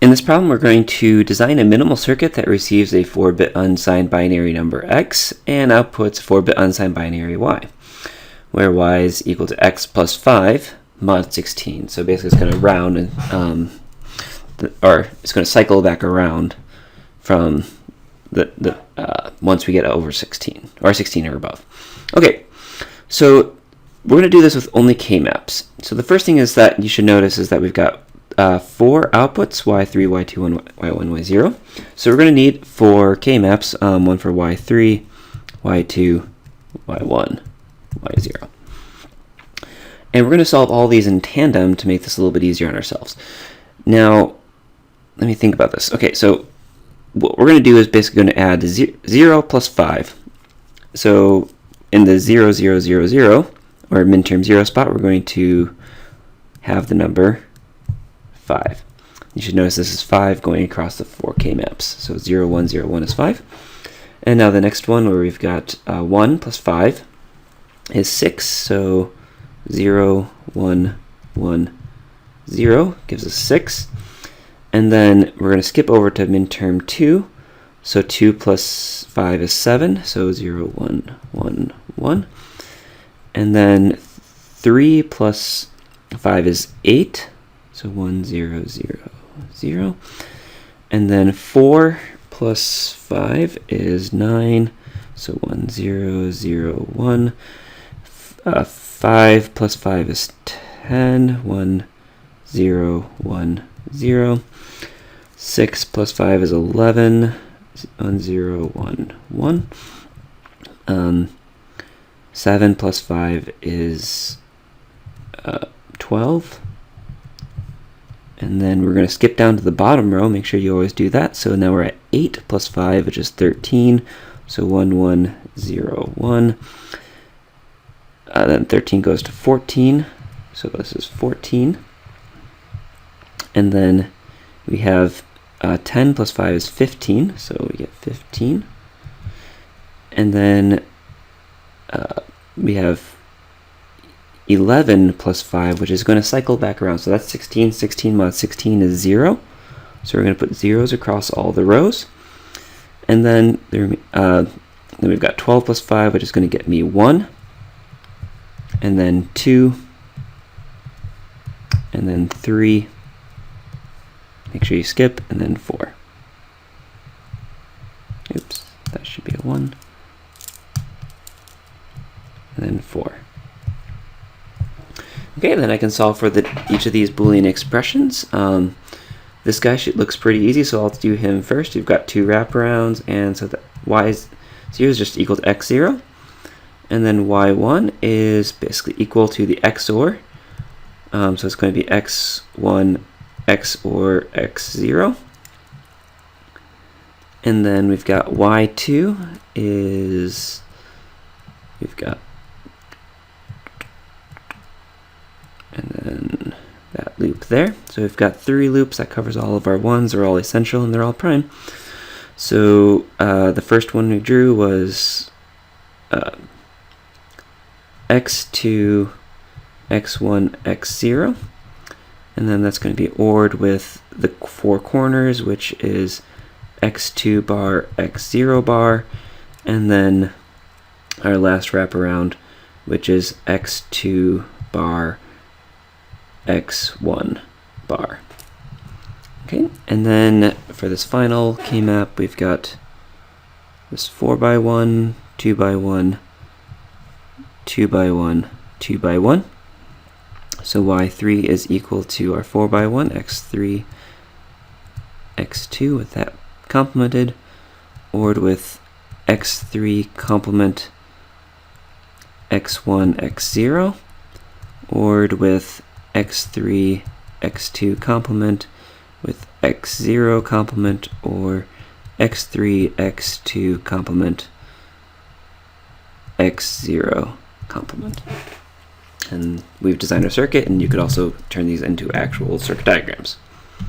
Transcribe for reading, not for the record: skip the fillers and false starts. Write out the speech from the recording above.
In this problem, we're going to design a minimal circuit that receives a 4-bit unsigned binary number x and outputs 4-bit unsigned binary y, where y is equal to x plus 5 mod 16. So basically it's going to round and, or it's going to cycle back around from once we get over 16, or 16 or above. Okay, so we're going to do this with only k-maps. So the first thing is that you should notice is that we've got 4 outputs, y3, y2, y1, y0. So we're going to need 4 k-maps, one for y3, y2, y1, y0. And we're going to solve all these in tandem to make this a little bit easier on ourselves. Now, let me think about this. Okay, so what we're going to do is basically going to add 0 plus 5. So in the 0, 0, 0, 0, or midterm 0 spot, we're going to have the number 5. You should notice this is 5 going across the 4 k-maps. So 0, 1, 0, 1 is 5. And now the next one where we've got 1 plus 5 is 6. So 0, 1, 1, 0 gives us 6. And then we're going to skip over to midterm 2. So 2 plus 5 is 7. So 0, 1, 1, 1. And then 3 plus 5 is 8. So 1, 0, 0, 0. And then 4 plus 5 is 9. So 1, 0, 0, 1. 5 plus 5 is 10. 1, 0, 1, 0. 6 plus 5 is 11. 1, 0, 1, 1. 7 plus 5 is 12. And then we're going to skip down to the bottom row. Make sure you always do that. So now we're at 8 plus 5, which is 13. So 1, 1, 0, 1. Then 13 goes to 14. So this is 14. And then we have 10 plus 5 is 15. So we get 15. And then we have 11 plus 5, which is going to cycle back around. So that's 16. 16 mod 16 is 0. So we're going to put zeros across all the rows. And then we've got 12 plus 5, which is going to get me 1. And then 2. And then 3. Make sure you skip. And then 4. Oops, that should be a 1. And then 4. Okay, then I can solve for each of these Boolean expressions. This guy looks pretty easy, so I'll do him first. You've got 2 wraparounds, and so that y0 is just equal to x0. And then y1 is basically equal to the XOR. So it's going to be x1 XOR x0. And then we've got y2 is, we've got, and then that loop there. So we've got 3 loops. That covers all of our ones. They're all essential and they're all prime. So the first one we drew was x2, x1, x0. And then that's going to be ORed with the 4 corners, which is x2 bar, x0 bar. And then our last wraparound, which is x2 bar, x1 bar. Okay, and then for this final k-map, we've got this 4x1, 2x1, 2x1, 2x1. So y3 is equal to our 4x1, x3, x2 with that complemented, ORed with x3 complement x1, x0, ORed with x3, x2 complement with x0 complement, or x3, x2 complement x0 complement. And we've designed a circuit, and you could also turn these into actual circuit diagrams.